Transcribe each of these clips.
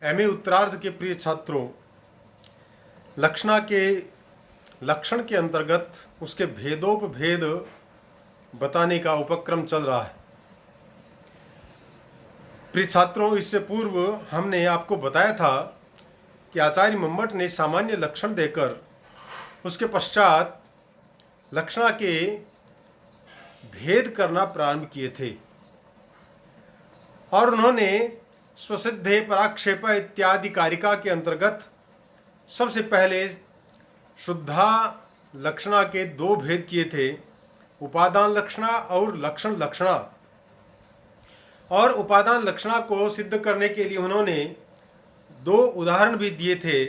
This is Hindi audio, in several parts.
एमए उत्तरार्ध के प्रिय छात्रों, लक्षण के अंतर्गत उसके भेदोपभेद बताने का उपक्रम चल रहा है। प्रिय छात्रों, इससे पूर्व हमने आपको बताया था कि आचार्य मम्मट ने सामान्य लक्षण देकर उसके पश्चात लक्षणा के भेद करना प्रारंभ किए थे और उन्होंने स्वसिद्धे, पराक्षेप इत्यादि कारिका के अंतर्गत सबसे पहले शुद्धा लक्षणा के दो भेद किए थे, उपादान लक्षणा और लक्षण लक्षणा। और उपादान लक्षणा को सिद्ध करने के लिए उन्होंने दो उदाहरण भी दिए थे,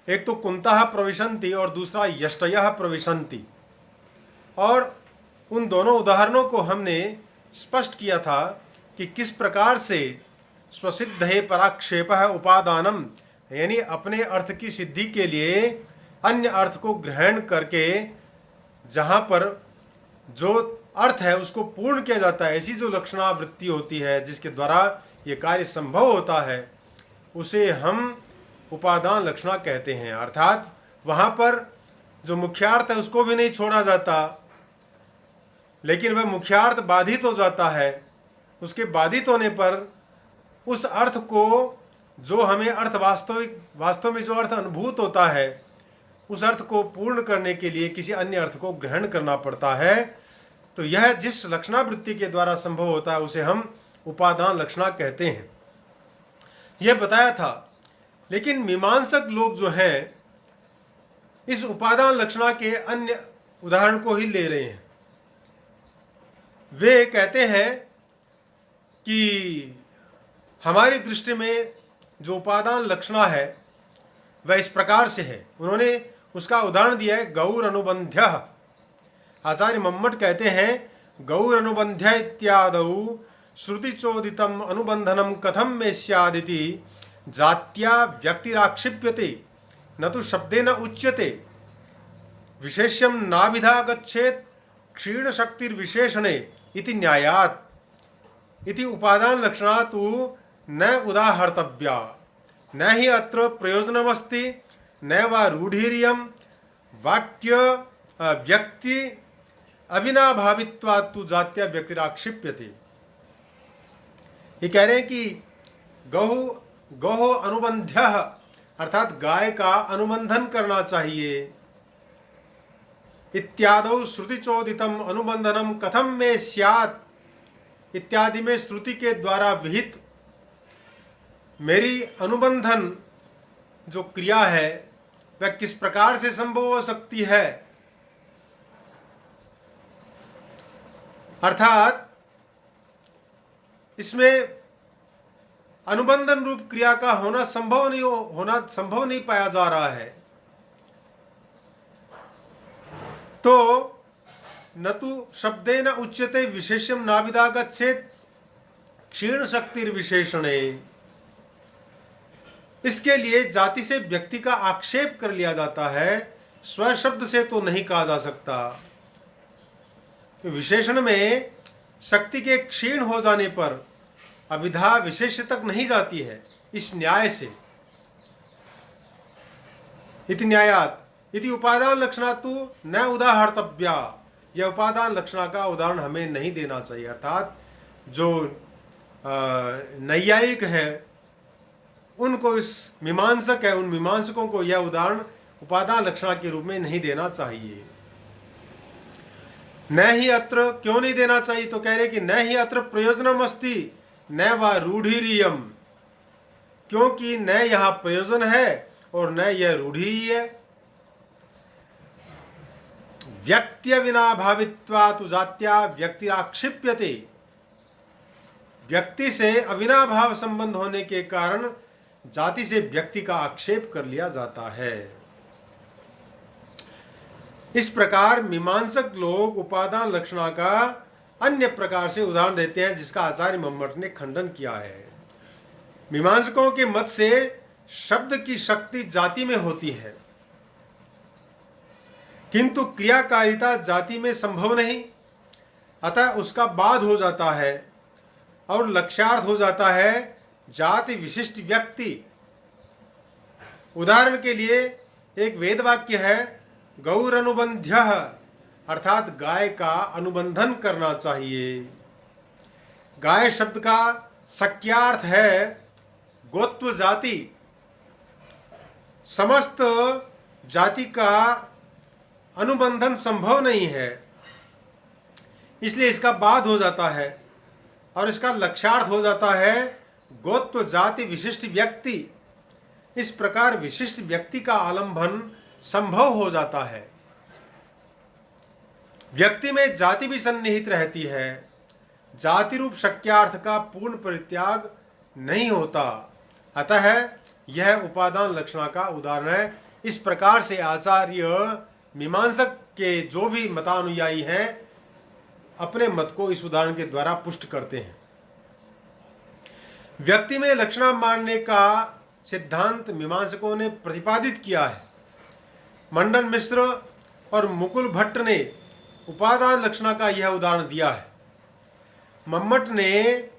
एक तो कुंतः प्रविशन्ति और दूसरा यष्टयः प्रविशन्ति। और उन दोनों उदाहरणों को हमने स्पष्ट किया था कि किस प्रकार से स्वसिद्धे पराक्षेपः उपादानम, यानी अपने अर्थ की सिद्धि के लिए अन्य अर्थ को ग्रहण करके जहाँ पर जो अर्थ है उसको पूर्ण किया जाता है, ऐसी जो लक्षणावृत्ति होती है जिसके द्वारा ये कार्य संभव होता है, उसे हम उपादान लक्षणा कहते हैं। अर्थात वहाँ पर जो मुख्यार्थ है उसको भी नहीं छोड़ा जाता, लेकिन वह मुख्यार्थ बाधित हो जाता है। उसके बाधित होने पर उस अर्थ को, जो हमें अर्थ वास्तव में जो अर्थ अनुभूत होता है, उस अर्थ को पूर्ण करने के लिए किसी अन्य अर्थ को ग्रहण करना पड़ता है। तो यह जिस लक्षणावृत्ति के द्वारा संभव होता है उसे हम उपादान लक्षणा कहते हैं, यह बताया था। लेकिन मीमांसक लोग जो हैं इस उपादान लक्षणा के अन्य उदाहरण को ही ले रहे हैं। वे कहते हैं कि हमारी दृष्टि में जो उपादान लक्षणा है वह इस प्रकार से है। उन्होंने उसका उदाहरण दिया है गौर अनुबंध्य। आचार्य मम्मट कहते हैं गौर अनुबंध्य इत्यादौ श्रुतिचोदितम अनुबंधनम कथम में स्यादिति जात्या व्यक्तिराक्षिप्यते न तो शब्देन उच्यते विशेष्यम नाभिधा गच्छेत क्षीण शक्तिर्विशेषणे इति न्यायात् इति उपादान लक्षणा तु न उदाहर्तव्या न हि अत्र प्रयोजनमस्ति न वा रूढ़िरियं वाक्य व्यक्ति अविनाभावित्वात् तु जात्या व्यक्तिराक्षिप्यते। ये कह रहे हैं कि गौः अनुबंध्य अर्थात गाय का अनुबंधन करना चाहिए। इत्यादौ श्रुतिचोदितम अनुबंधनम कथम में स्यात्, इत्यादि में श्रुति के द्वारा विहित मेरी अनुबंधन जो क्रिया है वह किस प्रकार से संभव हो सकती है। अर्थात इसमें अनुबंधन रूप क्रिया का होना संभव नहीं पाया जा रहा है। तो न तो शब्देन उच्यते विशेष्यम नाभिधा गच्छेत क्षीण शक्तिर्विशेषणे। इसके लिए जाति से व्यक्ति का आक्षेप कर लिया जाता है, स्व शब्द से तो नहीं कहा जा सकता। विशेषण में शक्ति के क्षीण हो जाने पर अभिधा विशेष तक नहीं जाती है, इस न्याय से। इति न्यायात् इति उपादान लक्षणा तु न उदाहर्तव्या, यह उपादान लक्षणा का उदाहरण हमें नहीं देना चाहिए। अर्थात जो नैयायिक है उनको, इस मीमांसक है, उन मीमांसकों को यह उदाहरण उपादान लक्षणा के रूप में नहीं देना चाहिए। न ही अत्र, क्यों नहीं देना चाहिए? तो कह रहे कि न ही अत्र प्रयोजनम अस्ति न वा रूढ़िरियम, क्योंकि न यहाँ प्रयोजन है और न यह रूढ़ि ही है। व्यक्त्य विनाभावित्वात् जात्या व्यक्तिराक्षिप्यते, व्यक्ति से अविनाभाव संबंध होने के कारण जाति से व्यक्ति का आक्षेप कर लिया जाता है। इस प्रकार मीमांसक लोग उपादान लक्षणा का अन्य प्रकार से उदाहरण देते हैं, जिसका आचार्य मम्मट ने खंडन किया है। मीमांसकों के मत से शब्द की शक्ति जाति में होती है, किंतु क्रियाकारिता जाति में संभव नहीं, अतः उसका बाध हो जाता है और लक्ष्यार्थ हो जाता है जाति विशिष्ट व्यक्ति। उदाहरण के लिए एक वेद वाक्य है, गौरनुबंध्यः, अर्थात गाय का अनुबंधन करना चाहिए। गाय शब्द का शक्यार्थ है गोत्व जाति। समस्त जाति का अनुबंधन संभव नहीं है, इसलिए इसका बाद हो जाता है और इसका लक्ष्यार्थ हो जाता है गोत्व जाति विशिष्ट व्यक्ति। इस प्रकार विशिष्ट व्यक्ति का आलंबन संभव हो जाता है। व्यक्ति में जाति भी सन्निहित रहती है। जाति रूप शक्यार्थ का पूर्ण परित्याग नहीं होता, अतः यह उपादान लक्षणा का उदाहरण है। इस प्रकार से आचार्य मीमांसक के जो भी मतानुयायी हैं अपने मत को इस उदाहरण के द्वारा पुष्ट करते हैं। व्यक्ति में लक्षणा मानने का सिद्धांत मीमांसकों ने प्रतिपादित किया है। मंडन मिश्र और मुकुल भट्ट ने उपादान लक्षणा का यह उदाहरण दिया है। मम्मट ने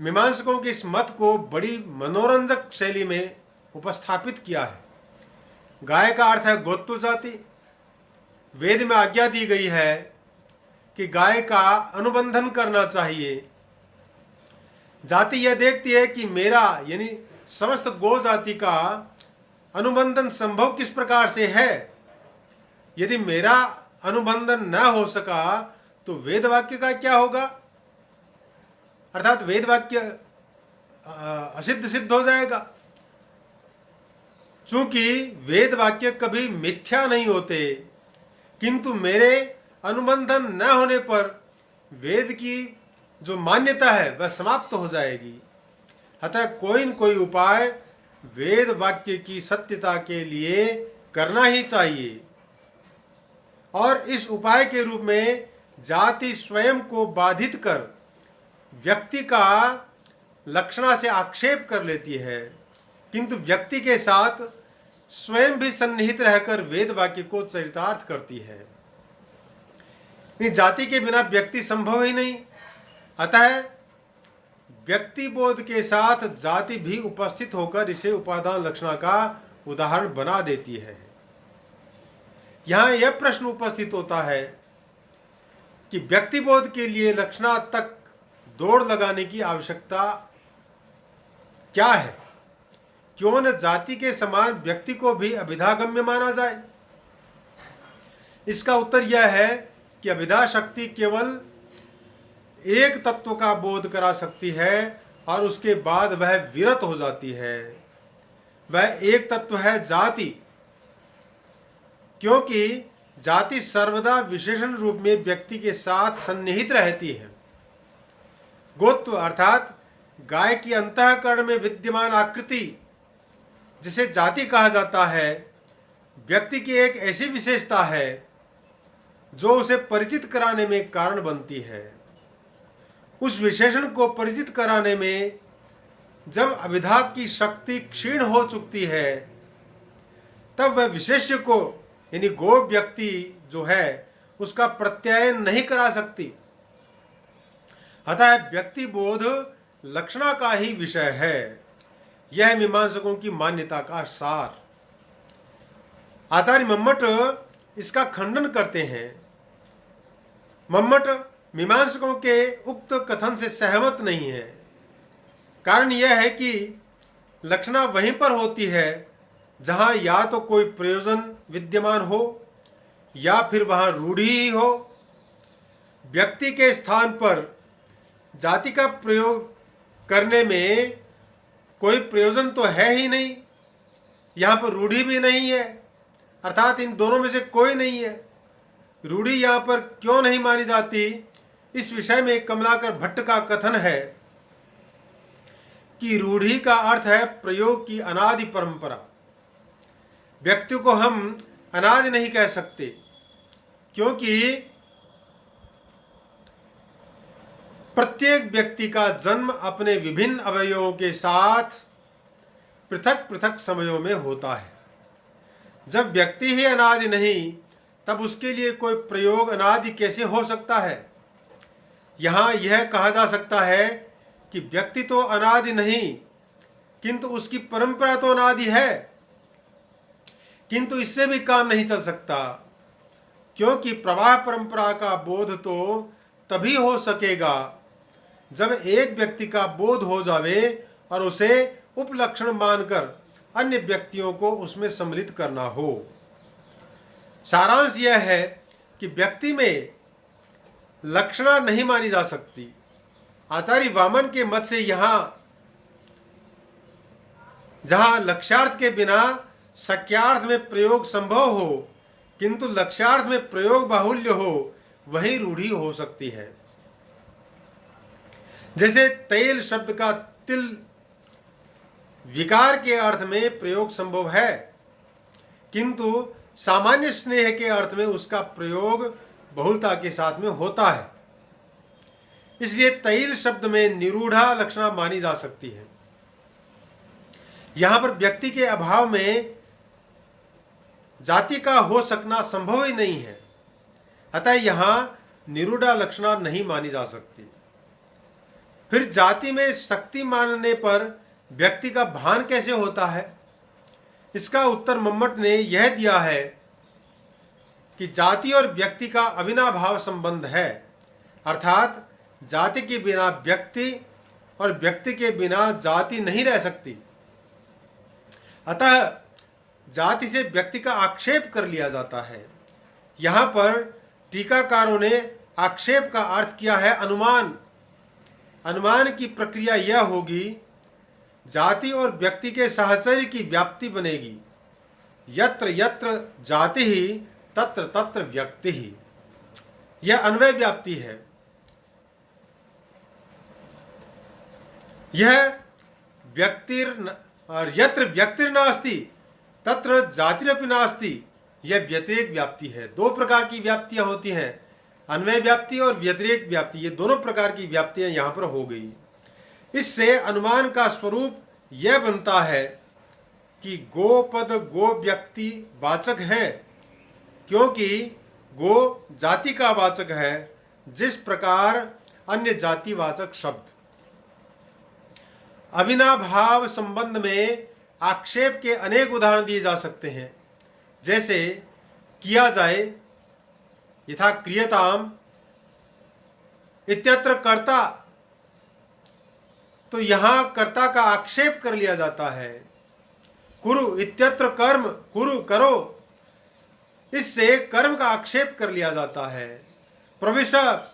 मीमांसकों के इस मत को बड़ी मनोरंजक शैली में उपस्थापित किया है। गाय का अर्थ है गोत्व जाति। वेद में आज्ञा दी गई है कि गाय का अनुबंधन करना चाहिए। जाति यह देखती है कि मेरा यानी समस्त गो जाति का अनुबंधन संभव किस प्रकार से है। यदि मेरा अनुबंधन न हो सका तो वेद वाक्य का क्या होगा, अर्थात वेद वाक्य असिद्ध सिद्ध हो जाएगा। चूंकि वेद वाक्य कभी मिथ्या नहीं होते, किंतु मेरे अनुबंधन न होने पर वेद की जो मान्यता है वह समाप्त हो जाएगी। अतः कोई न कोई उपाय वेद वाक्य की सत्यता के लिए करना ही चाहिए, और इस उपाय के रूप में जाति स्वयं को बाधित कर व्यक्ति का लक्षणा से आक्षेप कर लेती है, किंतु व्यक्ति के साथ स्वयं भी सन्निहित रहकर वेद वाक्य को चरितार्थ करती है। जाति के बिना व्यक्ति संभव ही नहीं, अतः व्यक्ति बोध के साथ जाति भी उपस्थित होकर इसे उपादान लक्षणा का उदाहरण बना देती है। यहां यह प्रश्न उपस्थित होता है कि व्यक्ति बोध के लिए लक्षणा तक दौड़ लगाने की आवश्यकता क्या है? क्यों न जाति के समान व्यक्ति को भी अभिधागम्य माना जाए? इसका उत्तर यह है कि अभिधा शक्ति केवल एक तत्व का बोध करा सकती है और उसके बाद वह विरत हो जाती है। वह एक तत्व है जाति, क्योंकि जाति सर्वदा विशेषण रूप में व्यक्ति के साथ सन्निहित रहती है। गोत्व अर्थात गाय की अंतःकरण में विद्यमान आकृति, जिसे जाति कहा जाता है, व्यक्ति की एक ऐसी विशेषता है जो उसे परिचित कराने में कारण बनती है। उस विशेषण को परिचित कराने में जब अभिधा की शक्ति क्षीण हो चुकती है, तब वह विशेष्य को यानी गो व्यक्ति जो है उसका प्रत्यायन नहीं करा सकती। अतः व्यक्ति बोध लक्षणा का ही विषय है। यह मीमांसकों की मान्यता का सार। आचार्य मम्मट इसका खंडन करते हैं। मम्मट मीमांसकों के उक्त कथन से सहमत नहीं है। कारण यह है कि लक्षणा वहीं पर होती है जहां या तो कोई प्रयोजन विद्यमान हो या फिर वहां रूढ़ि ही हो। व्यक्ति के स्थान पर जाति का प्रयोग करने में कोई प्रयोजन तो है ही नहीं, यहाँ पर रूढ़ि भी नहीं है, अर्थात इन दोनों में से कोई नहीं है। रूढ़ि यहाँ पर क्यों नहीं मानी जाती, इस विषय में कमलाकर भट्ट का कथन है कि रूढ़ि का अर्थ है प्रयोग की अनादि परंपरा। व्यक्ति को हम अनादि नहीं कह सकते, क्योंकि प्रत्येक व्यक्ति का जन्म अपने विभिन्न अवयवों के साथ पृथक पृथक समयों में होता है। जब व्यक्ति ही अनादि नहीं, तब उसके लिए कोई प्रयोग अनादि कैसे हो सकता है? यहाँ यह कहा जा सकता है कि व्यक्ति तो अनादि नहीं, किंतु उसकी परंपरा तो अनादि है, किंतु इससे भी काम नहीं चल सकता, क्योंकि प्रवाह परंपरा का बोध तो तभी हो सकेगा जब एक व्यक्ति का बोध हो जावे और उसे उपलक्षण मानकर अन्य व्यक्तियों को उसमें सम्मिलित करना हो। सारांश यह है कि व्यक्ति में लक्षणा नहीं मानी जा सकती। आचार्य वामन के मत से जहां लक्ष्यार्थ के बिना शक्यार्थ में प्रयोग संभव हो, किंतु लक्ष्यार्थ में प्रयोग बाहुल्य हो, वही रूढ़ी हो सकती है। जैसे तेल शब्द का तिल विकार के अर्थ में प्रयोग संभव है, किंतु सामान्य स्नेह के अर्थ में उसका प्रयोग बहुलता के साथ में होता है। इसलिए तैल शब्द में निरूढ़ा लक्षणा मानी जा सकती है। यहां पर व्यक्ति के अभाव में जाति का हो सकना संभव ही नहीं है, अतः यहां निरूढ़ा लक्षणा नहीं मानी जा सकती। फिर जाति में शक्ति मानने पर व्यक्ति का भान कैसे होता है? इसका उत्तर मम्मट ने यह दिया है कि जाति और व्यक्ति का अविनाभाव संबंध है, अर्थात जाति के बिना व्यक्ति और व्यक्ति के बिना जाति नहीं रह सकती। अतः जाति से व्यक्ति का आक्षेप कर लिया जाता है। यहाँ पर टीकाकारों ने आक्षेप का अर्थ किया है अनुमान। अनुमान की प्रक्रिया यह होगी, जाति और व्यक्ति के साहचर्य की व्याप्ति बनेगी। यत्र यत्र जाति ही तत्र तत्र व्यक्ति ही, यह अन्वय व्याप्ति है। यह व्यक्तिर और यत्र व्यक्तिर नास्ति तत्र जातिरपि नास्ति, यह व्यतिरेक व्याप्ति है। दो प्रकार की व्याप्तियां होती हैं, अन्वय व्याप्ति और व्यतिरेक व्याप्ति। ये दोनों प्रकार की व्याप्तियां यहां पर हो गई। इससे अनुमान का स्वरूप यह बनता है कि गोपद गो व्यक्ति वाचक है, क्योंकि गो जाति का वाचक है, जिस प्रकार अन्य जातिवाचक शब्द। अविनाभाव संबंध में आक्षेप के अनेक उदाहरण दिए जा सकते हैं। जैसे किया जाए, यथा क्रियताम इत्यत्र कर्ता, तो यहां कर्ता का आक्षेप कर लिया जाता है। कुरु इत्यत्र कर्म, कुरु करो, इससे कर्म का आक्षेप कर लिया जाता है। प्रवेश और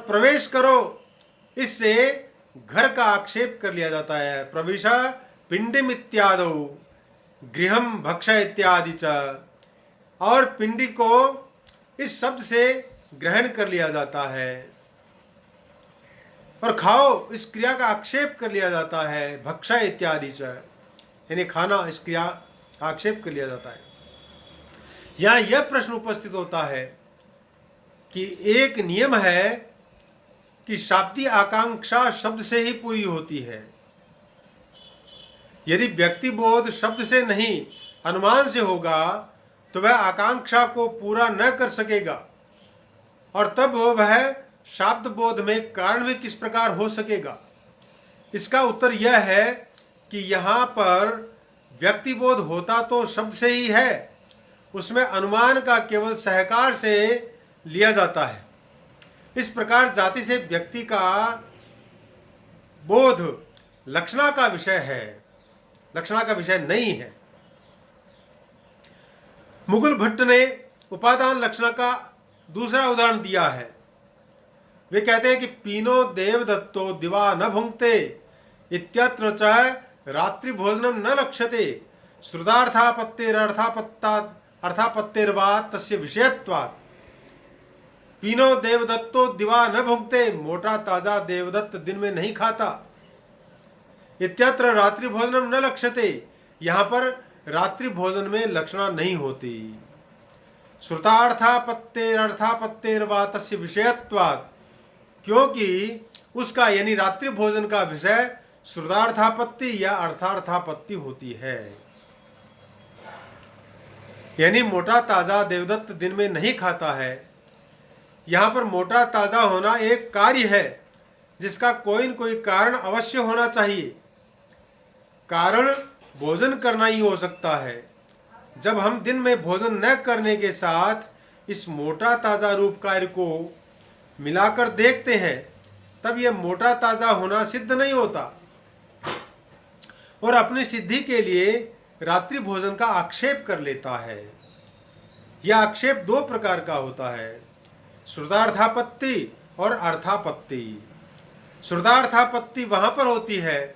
प्रवेश करो, इससे घर का आक्षेप कर लिया जाता है। प्रवेश पिंडिम इत्यादो गृहम भक्ष इत्यादि च, और पिंडी को इस शब्द से ग्रहण कर लिया जाता है। और खाओ, इस क्रिया का आक्षेप कर लिया जाता है। भक्ष इत्यादि च, यानी खाना, इस क्रिया का आक्षेप कर लिया जाता है। यहाँ यह प्रश्न उपस्थित होता है कि एक नियम है कि शाब्दिक आकांक्षा शब्द से ही पूरी होती है। यदि व्यक्ति बोध शब्द से नहीं अनुमान से होगा तो वह आकांक्षा को पूरा न कर सकेगा, और तब वह शाब्द बोध में कारण भी किस प्रकार हो सकेगा? इसका उत्तर यह है कि यहाँ पर व्यक्ति बोध होता तो शब्द से ही है, उसमें अनुमान का केवल सहकार से लिया जाता है। इस प्रकार जाति से व्यक्ति का बोध लक्षणा का विषय है, लक्षणा का विषय नहीं है। मुकुल भट्ट ने उपादान लक्षणा का दूसरा उदाहरण दिया है। वे कहते हैं कि पीनो देवदत्तो दिवा न भुंक्ते इत्यत्र च रात्रि भोजनम न लक्ष्यते श्रुतार्थापत्तेरर्थापत्तेर्वा तस्य विषयत्वात्। पीनो देवदत्तो दिवा न भुंक्ते, मोटा ताजा देवदत्त दिन में नहीं खाता। इत्यत्र रात्रि भोजनम न लक्ष्यते, यहाँ पर रात्रि भोजन में लक्षणा नहीं होती। श्रुतार्थापत्तेरर्थापत्तेर्वा तस्य विषयत्वात्, क्योंकि उसका यानी रात्रि भोजन का विषय श्रुतार्थापत्ति या अर्थार्थापत्ति होती है। यानी मोटा ताजा देवदत्त दिन में नहीं खाता है। यहाँ पर मोटा ताजा होना एक कार्य है जिसका कोई न कोई कारण अवश्य होना चाहिए। कारण भोजन करना ही हो सकता है। जब हम दिन में भोजन न करने के साथ इस मोटा ताज़ा रूप कार्य को मिलाकर देखते हैं, तब यह मोटा ताज़ा होना सिद्ध नहीं होता और अपनी सिद्धि के लिए रात्रि भोजन का आक्षेप कर लेता है। यह आक्षेप दो प्रकार का होता है, श्रुतार्थापत्ति और अर्थापत्ति। श्रुतार्थापत्ति वहां पर होती है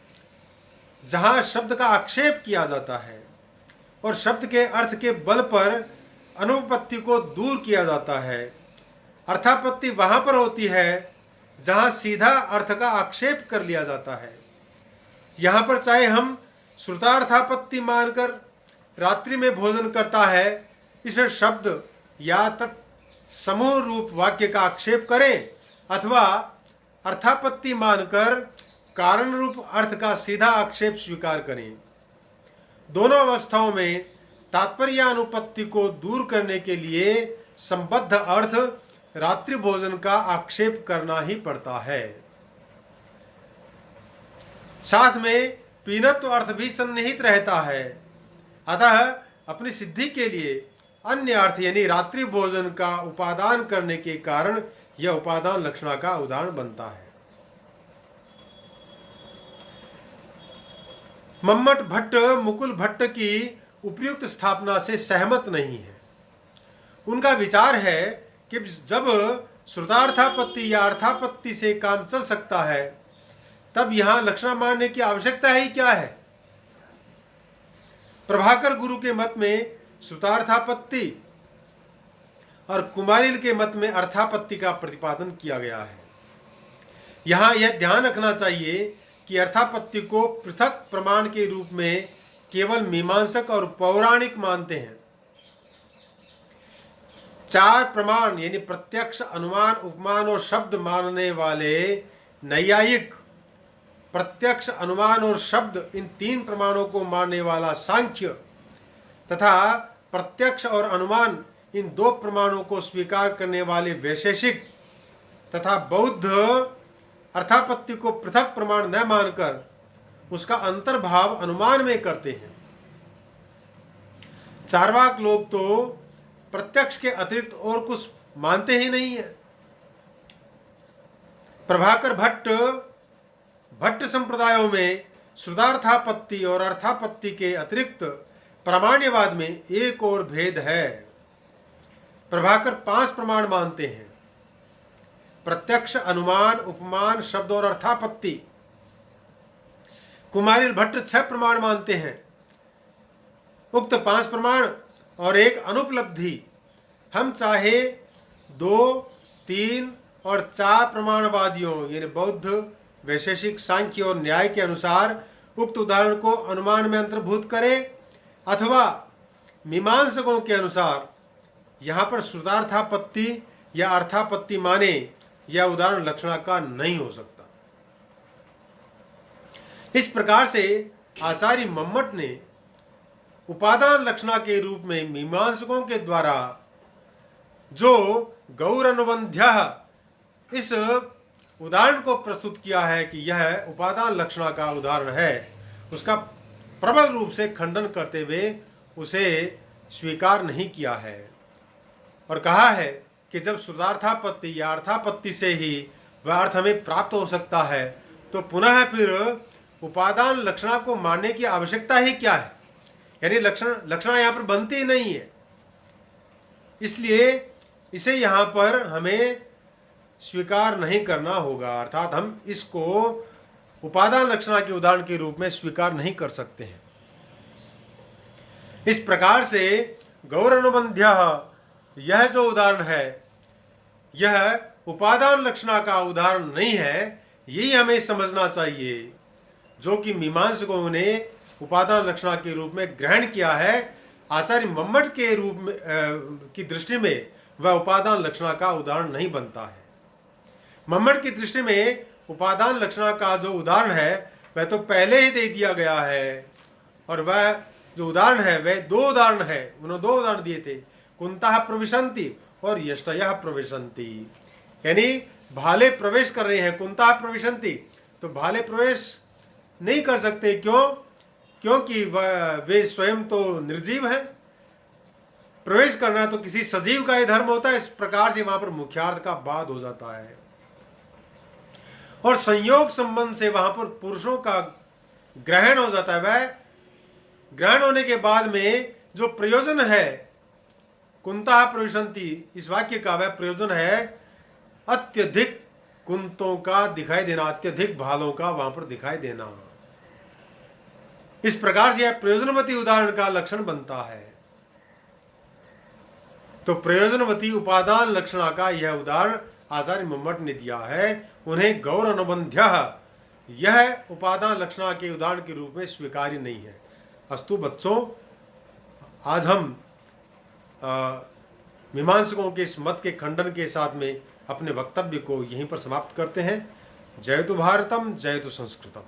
जहां शब्द का आक्षेप किया जाता है और शब्द के अर्थ के बल पर अनुपपत्ति को दूर किया जाता है। अर्थापत्ति वहां पर होती है जहां सीधा अर्थ का आक्षेप कर लिया जाता है। यहाँ पर चाहे हम श्रुतार्थापत्ति मानकर रात्रि में भोजन करता है इस शब्द या तत्समूह रूप वाक्य का आक्षेप करें, अथवा अर्थापत्ति मानकर कारण रूप अर्थ का सीधा आक्षेप स्वीकार करें, दोनों अवस्थाओं में तात्पर्यानुपत्ति को दूर करने के लिए संबद्ध अर्थ रात्रि भोजन का आक्षेप करना ही पड़ता है। साथ में पीनत्व अर्थ भी सन्निहित रहता है। अतः अपनी सिद्धि के लिए अन्य अर्थ यानी रात्रि भोजन का उपादान करने के कारण यह उपादान लक्षणा का उदाहरण बनता है। मम्मट भट्ट मुकुल भट्ट की उपयुक्त स्थापना से सहमत नहीं है। उनका विचार है कि जब श्रुतार्थापत्ति या अर्थापत्ति से काम चल सकता है तब यहां लक्षणा मानने की आवश्यकता ही क्या है। प्रभाकर गुरु के मत में श्रुतार्थापत्ति और कुमारिल के मत में अर्थापत्ति का प्रतिपादन किया गया है। यहां यह ध्यान रखना चाहिए कि अर्थापत्ति को पृथक प्रमाण के रूप में केवल मीमांसक और पौराणिक मानते हैं। चार प्रमाण यानी प्रत्यक्ष, अनुमान, उपमान और शब्द मानने वाले नैयायिक, प्रत्यक्ष, अनुमान और शब्द इन तीन प्रमाणों को मानने वाला सांख्य तथा प्रत्यक्ष और अनुमान इन दो प्रमाणों को स्वीकार करने वाले वैशेषिक तथा बौद्ध अर्थापत्ति को पृथक प्रमाण न मानकर उसका अंतर्भाव अनुमान में करते हैं। चार्वाक लोग तो प्रत्यक्ष के अतिरिक्त और कुछ मानते ही नहीं है। प्रभाकर भट्ट संप्रदायों में श्रुतार्थापत्ति और अर्थापत्ति के अतिरिक्त प्रामाण्यवाद में एक और भेद है। प्रभाकर 5 प्रमाण मानते हैं, प्रत्यक्ष, अनुमान, उपमान, शब्द और अर्थापत्ति। कुमारिल भट्ट 6 प्रमाण मानते हैं। उक्त 5 प्रमाण और एक अनुपलब्धि हम चाहे 2, 3 और 4 प्रमाणवादियों यानी बौद्ध, वैशेषिक, सांख्य और न्याय के अनुसार उक्त उदाहरण को अनुमान में अंतर्भूत करें अथवा मीमांसकों के अनुसार यहाँ पर श्रुतार्थापत्ति या अर्थापत्ति माने, यह उदाहरण लक्षणा का नहीं हो सकता। इस प्रकार से आचार्य मम्मट ने उपादान लक्षणा के रूप में मीमांसकों के द्वारा जो गौर अनुबंध्य इस उदाहरण को प्रस्तुत किया है कि यह उपादान लक्षणा का उदाहरण है, उसका प्रबल रूप से खंडन करते हुए उसे स्वीकार नहीं किया है और कहा है कि जब श्रुतार्थापत्ति या अर्थापत्ति से ही वह अर्थ हमें प्राप्त हो सकता है तो पुनः फिर उपादान लक्षणा को मानने की आवश्यकता ही क्या है, यानी लक्षणा यहाँ पर बनती ही नहीं है। इसलिए इसे यहाँ पर हमें स्वीकार नहीं करना होगा, अर्थात हम इसको उपादान लक्षणा के उदाहरण के रूप में स्वीकार नहीं कर सकते हैं। इस प्रकार से गौर अनुबंध्य यह जो उदाहरण है यह उपादान लक्षणा का उदाहरण नहीं है, यही हमें समझना चाहिए। जो कि मीमांसकों ने उपादान लक्षणा के रूप में ग्रहण किया है, आचार्य मम्मट के रूप में की दृष्टि में वह उपादान लक्षणा का उदाहरण नहीं बनता है। मम्मट की दृष्टि में उपादान लक्षणा का जो उदाहरण है वह तो पहले ही दे दिया गया है और वह जो उदाहरण है वह 2 उदाहरण है। उन्होंने 2 उदाहरण दिए थे, कुंतः प्रविशन्ति और यष्टयः प्रविशन्ति, यानी भाले प्रवेश कर रहे हैं। कुंतः प्रविशन्ति तो भाले प्रवेश नहीं कर सकते, क्यों? क्योंकि वे स्वयं तो निर्जीव हैं। प्रवेश करना तो किसी सजीव का ही धर्म होता है। इस प्रकार से वहां पर मुख्यार्थ का वाद हो जाता है। और संयोग संबंध से वहां पर पुरुषों का ग्रहण हो जाता है। वह ग्रहण होने के बाद में जो प्रयोजन है, कुंता प्रविशंति, इस वाक्य का वह प्रयोजन है अत्यधिक कुंतों का दिखाई देना, अत्यधिक भालों का वहां पर दिखाई देना। इस प्रकार से यह प्रयोजनवती उदाहरण का लक्षण बनता है। तो प्रयोजनवती उपादान लक्षणा का यह उदाहरण आचार्य मम्मट ने दिया है। उन्हें गौर अनुबंध्य यह उपादान लक्षणा के उदाहरण के रूप में स्वीकार्य नहीं है। अस्तु बच्चों, आज हम मीमांसकों के इस मत के खंडन के साथ में अपने वक्तव्य को यहीं पर समाप्त करते हैं। जयतु भारतम, जयतु संस्कृतम।